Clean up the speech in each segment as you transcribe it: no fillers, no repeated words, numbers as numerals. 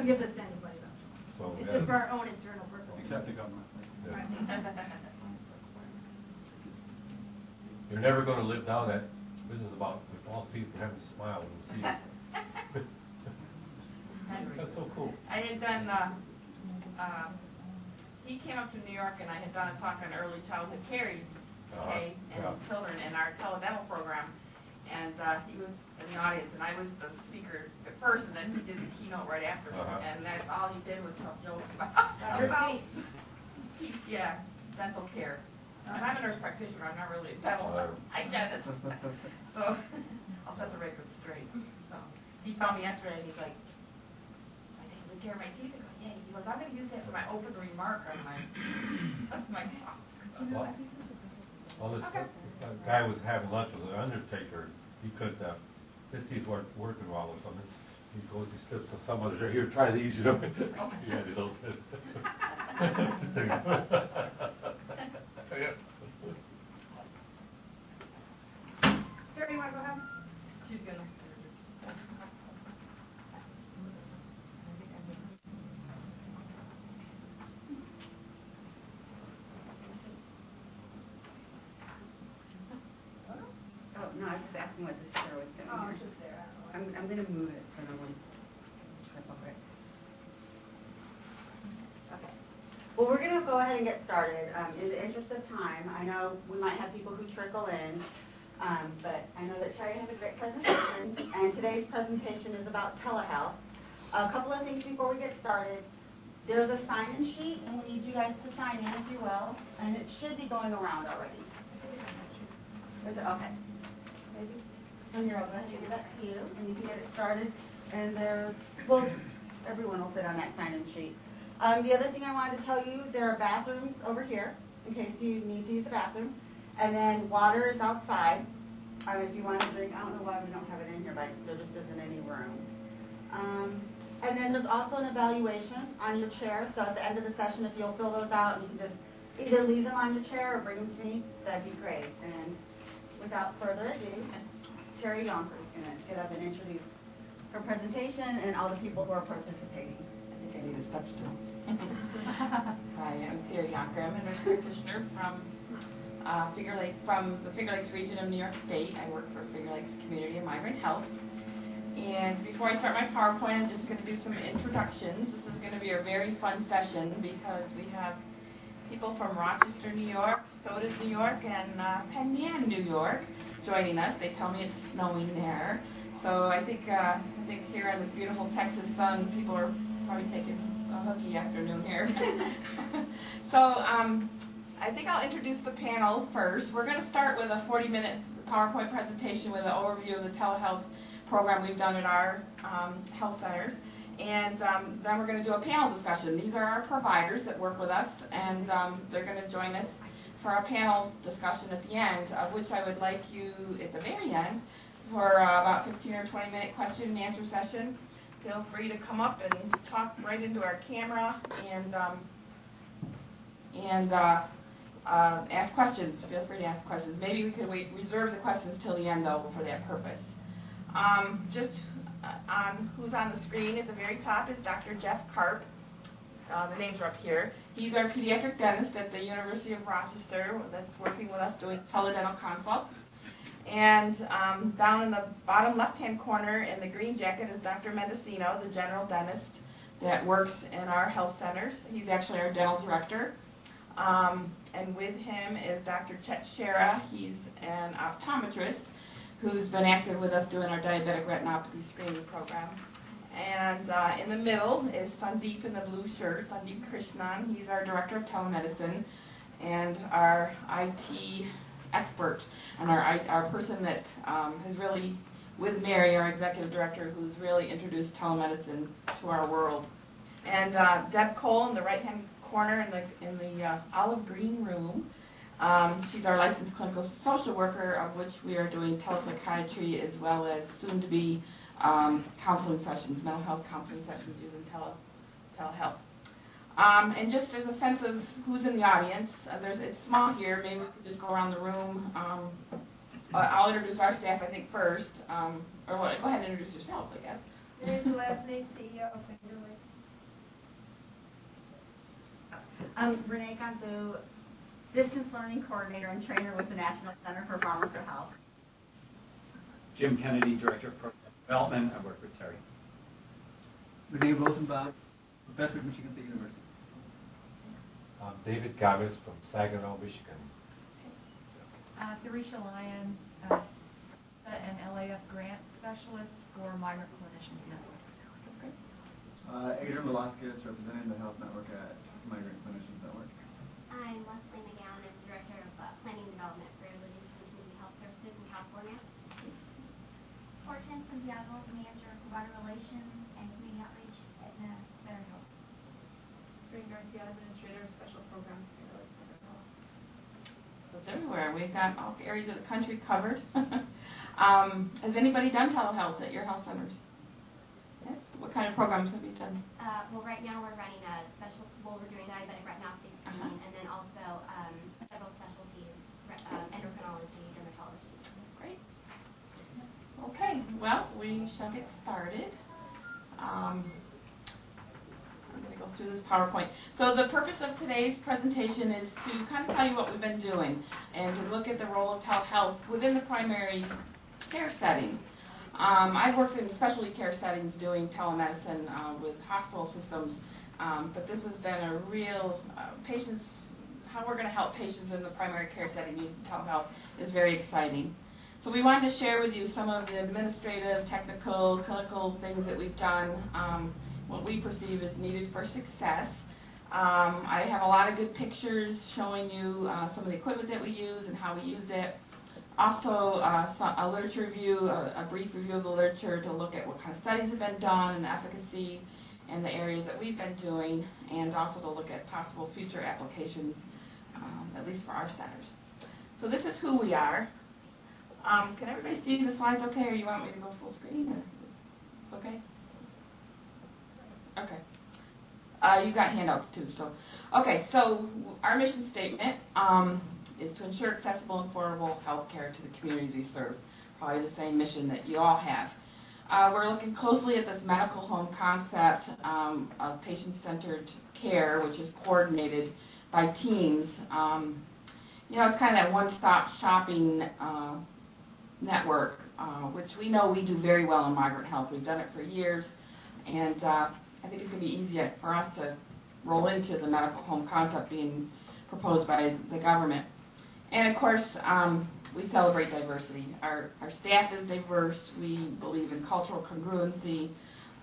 doesn't give this to anybody though. So, it's just for our own internal purposes. Except the government. Yeah. Right. You're never going to live down that. This is about if all see if you haven't smiled and see it. That's so cool. I had done, he came up to New York and I had done a talk on early childhood care and children in our teledental program. And he was in the audience and I was the speaker at first and then he did the keynote right after me. And that's all he did was tell jokes about dental care. And I'm a nurse practitioner, I'm not really a dental hygienist. So I'll set the record straight. So he found me yesterday and he's like, care of my teeth. I go, yeah. He goes, I'm going to use that for my open remark on my talk. Well, this guy was having lunch with an undertaker. He could, his teeth weren't working well or something. He goes, he slips on some other, here, try these, you know. Yeah, he does. Jerry, you want to go ahead? She's going to. No, I was just asking what this chair was doing. Oh, it's just there. I'm going to move it so no one trip over it. Okay. Well, we're going to go ahead and get started. In the interest of time, I know we might have people who trickle in, but I know that Terry has a great presentation, and today's presentation is about telehealth. A couple of things before we get started. There's a sign-in sheet, and we need you guys to sign in, if you will, and it should be going around already. Is it? Okay. Maybe. So here, I'll go ahead and give that to you, and you can get it started. And there's, well, everyone will fit on that sign-in sheet. The other thing I wanted to tell you, there are bathrooms over here, in case you need to use the bathroom. And then water is outside. If you want to drink, I don't know why we don't have it in here, but there just isn't any room. And then there's also an evaluation on your chair. So at the end of the session, if you'll fill those out, and you can just either leave them on your chair or bring them to me, that'd be great. And without further ado, Terry Yonker is going to get up and introduce her presentation and all the people who are participating. I think I need a touchstone. Hi, I'm Terry Yonker. I'm a nurse practitioner from the Finger Lakes region of New York State. I work for Finger Lakes Community and Migrant Health. And before I start my PowerPoint, I'm just going to do some introductions. This is going to be a very fun session because we have people from Rochester, New York, Soda, New York, and Penn Yan, New York, joining us. They tell me it's snowing there, so I think here in this beautiful Texas sun, people are probably taking a hooky afternoon here. So I think I'll introduce the panel first. We're going to start with a 40-minute PowerPoint presentation with an overview of the telehealth program we've done at our health centers. And then we're going to do a panel discussion. These are our providers that work with us, and they're going to join us for a panel discussion at the end, of which I would like you, at the very end, for about 15 or 20-minute question and answer session. Feel free to come up and talk right into our camera and ask questions. Feel free to ask questions. Maybe we could reserve the questions till the end, though, for that purpose. Just on who's on the screen at the very top is Dr. Jeff Karp. The names are up here. He's our pediatric dentist at the University of Rochester that's working with us doing teledental consults. And down in the bottom left-hand corner in the green jacket is Dr. Mendocino, the general dentist that works in our health centers. He's actually our dental director. And with him is Dr. Chet Shera. He's an optometrist who's been active with us doing our diabetic retinopathy screening program. And in the middle is Sandeep in the blue shirt, Sandeep Krishnan. He's our director of telemedicine and our IT expert, and our person that has really, with Mary, our executive director, who's really introduced telemedicine to our world. And Deb Cole in the right-hand corner in the olive green room. She's our licensed clinical social worker, of which we are doing telepsychiatry as well as soon-to-be counseling sessions, mental health counseling sessions using telehealth. And just as a sense of who's in the audience, it's small here. Maybe we could just go around the room. I'll introduce our staff, I think, first. Go ahead and introduce yourselves, I guess. Mary's the last name, CEO of Finger Lakes. I'm Renee Ganzu, Distance Learning Coordinator and Trainer with the National Center for Farmworker Health. Jim Kennedy, Director of Program Development. I work with Terry. Renee Rosenbaum, Professor at Michigan State University. David Gavis from Saginaw, Michigan. Theresia Lyons, an LAF grant specialist for Migrant Clinicians Network. Adrian Velasquez, representing the Health Network at Migrant Clinicians Network. I'm Leslie McGowan, I'm Director of Planning Development for Livingston Community Health Services in California. Hortense Santiago, Manager of Provider Relations and Community Outreach at Better Health. Serene Garcia, Administrator of Special Programs for Better Health. So it's everywhere. We've got all areas of the country covered. Has anybody done telehealth at your health centers? Yes. What kind of programs have you done? Well, right now we're running a special, we're doing diabetic retinopathy screening, and then also several specialties, endocrinology, dermatology. Great. Okay, well, we shall get started. I'm going to go through this PowerPoint. So the purpose of today's presentation is to kind of tell you what we've been doing and to look at the role of telehealth within the primary care setting. I've worked in specialty care settings doing telemedicine with hospital systems, but this has been a real how we're going to help patients in the primary care setting using telehealth is very exciting. So we wanted to share with you some of the administrative, technical, clinical things that we've done, what we perceive is needed for success. I have a lot of good pictures showing you some of the equipment that we use and how we use it. Also, a literature review, a brief review of the literature to look at what kind of studies have been done and the efficacy in the areas that we've been doing, and also to look at possible future applications, at least for our centers. So this is who we are. Can everybody see the slides okay, or you want me to go full screen? Or it's okay? Okay. You've got handouts too. So, okay. So our mission statement is to ensure accessible and affordable health care to the communities we serve. Probably the same mission that you all have. We're looking closely at this medical home concept of patient-centered care, which is coordinated by teams. You know, it's kind of that one-stop shopping network, which we know we do very well in Migrant Health. We've done it for years, and I think it's going to be easier for us to roll into the medical home concept being proposed by the government. And of course, we celebrate diversity. Our staff is diverse. We believe in cultural congruency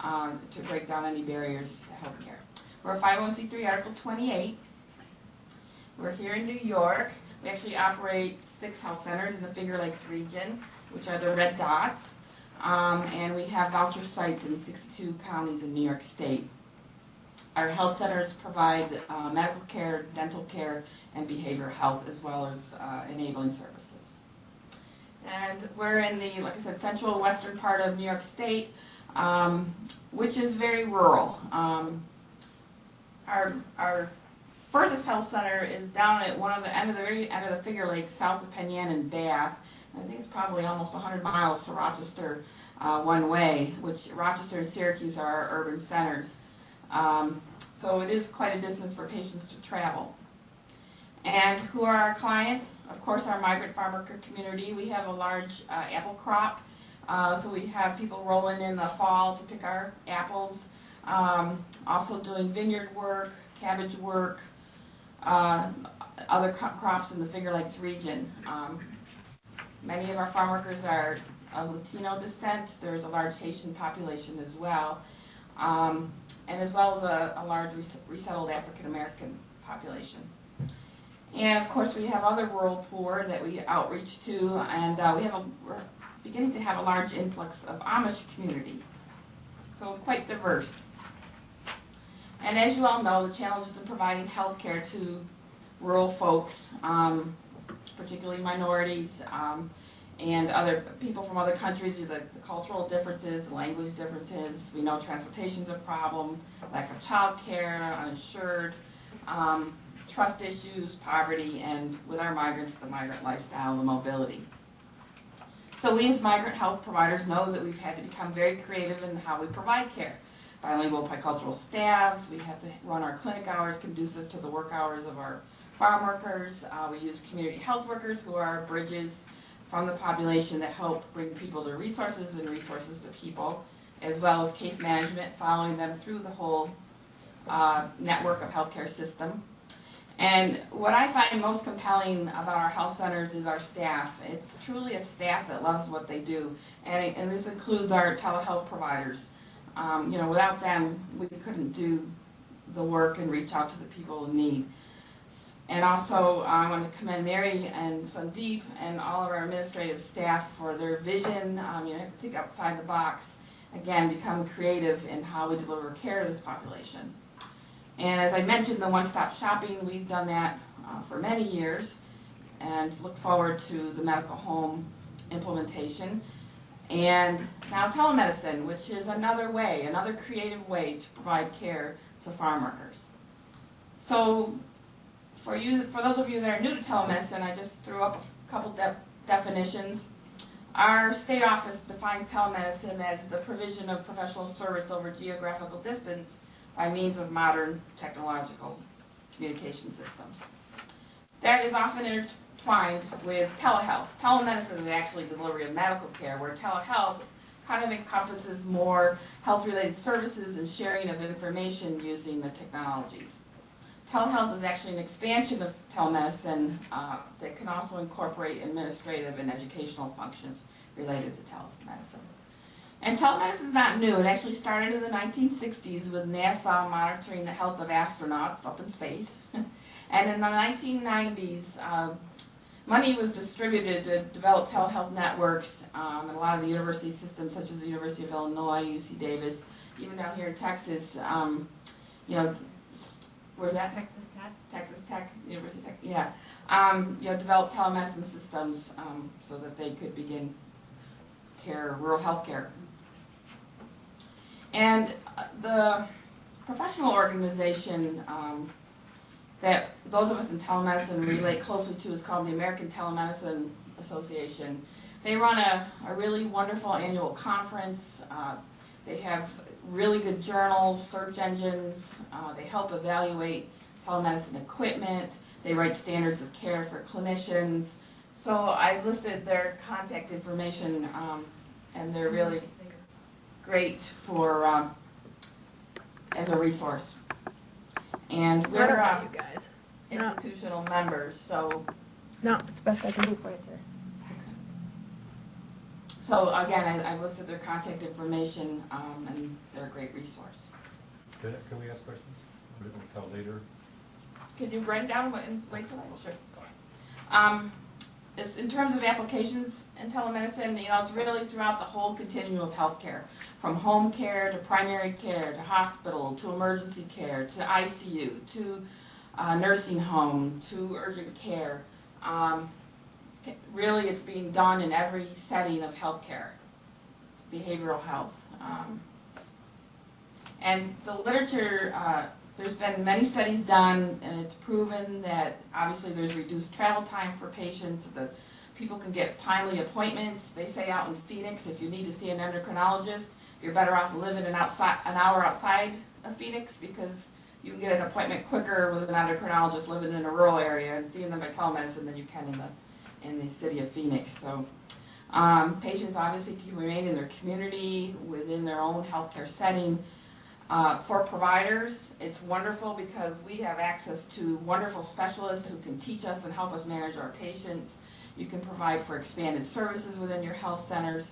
to break down any barriers to health care. We're a 501c3, Article 28. We're here in New York. We actually operate 6 health centers in the Finger Lakes region, which are the red dots. And we have voucher sites in 62 counties in New York State. Our health centers provide medical care, dental care, and behavioral health, as well as enabling services. And we're in the, like I said, central western part of New York State, which is very rural. Our furthest health center is down at the very end of the Finger Lakes, south of Penn Yan and Bath. I think it's probably almost 100 miles to Rochester one way, which Rochester and Syracuse are our urban centers. So it is quite a distance for patients to travel. And who are our clients? Of course, our migrant farmworker community. We have a large apple crop, so we have people rolling in the fall to pick our apples. Also doing vineyard work, cabbage work, other crops in the Finger Lakes region. Many of our farm workers are of Latino descent. There's a large Haitian population as well, and as well as a large resettled African American population. And of course, we have other rural poor that we outreach to, and we're beginning to have a large influx of Amish community. So quite diverse. And as you all know, the challenges of providing health care to rural folks, particularly minorities, and other people from other countries, the cultural differences, the language differences. We know transportation's a problem, lack of child care, uninsured, trust issues, poverty, and with our migrants, the migrant lifestyle and mobility. So we as migrant health providers know that we've had to become very creative in how we provide care. bilingual bicultural staffs. We have to run our clinic hours conducive to the work hours of our farm workers. We use community health workers who are bridges from the population that help bring people to resources and resources to people, as well as case management, following them through the whole network of healthcare system. And what I find most compelling about our health centers is our staff. It's truly a staff that loves what they do, and this includes our telehealth providers. Without them, we couldn't do the work and reach out to the people in need. And also, I want to commend Mary and Sandeep and all of our administrative staff for their vision. Think outside the box. Again, become creative in how we deliver care to this population. And as I mentioned, the one-stop shopping, we've done that for many years, and look forward to the medical home implementation. And now telemedicine, which is another creative way to provide care to farm workers. So for those of you that are new to telemedicine, I just threw up a couple definitions. Our state office defines telemedicine as the provision of professional service over geographical distance by means of modern technological communication systems. That is often intertwined with telehealth. Telemedicine is actually the delivery of medical care, where telehealth kind of encompasses more health-related services and sharing of information using the technologies. Telehealth is actually an expansion of telemedicine that can also incorporate administrative and educational functions related to telemedicine. And telemedicine is not new. It actually started in the 1960s with NASA monitoring the health of astronauts up in space. And in the 1990s, money was distributed to develop telehealth networks in a lot of the university systems, such as the University of Illinois, UC Davis, even down here in Texas. Where's that? Texas Tech. Texas Tech, University of Tech, yeah. Develop telemedicine systems so that they could begin rural health care. And the professional organization that those of us in telemedicine relate closely to is called the American Telemedicine Association. They run a really wonderful annual conference. They have really good journals, search engines. They help evaluate telemedicine equipment. They write standards of care for clinicians. So I listed their contact information, and they're really great for as a resource. And we're you guys. institutional members, so. No, it's the best I can do for you today. So again, I listed their contact information, and they're a great resource. Can we ask questions? Or do we tell later? Can you write down and wait till I? Sure. In terms of applications in telemedicine, it's really throughout the whole continuum of healthcare, from home care to primary care to hospital to emergency care to ICU to nursing home to urgent care. Really, it's being done in every setting of healthcare, behavioral health. And the literature, there's been many studies done, and it's proven that obviously there's reduced travel time for patients, that people can get timely appointments. They say out in Phoenix, if you need to see an endocrinologist, you're better off living an hour outside of Phoenix, because you can get an appointment quicker with an endocrinologist living in a rural area and seeing them by telemedicine than you can in the city of Phoenix. So patients obviously can remain in their community, within their own healthcare setting. For providers, it's wonderful because we have access to wonderful specialists who can teach us and help us manage our patients. You can provide for expanded services within your health centers,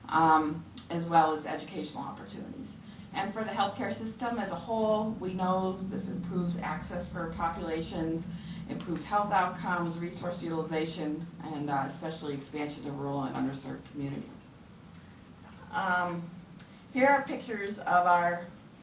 as well as educational opportunities. And for the healthcare system as a whole, we know this improves access for populations, improves health outcomes, resource utilization, and especially expansion to rural and underserved communities. Here are pictures of our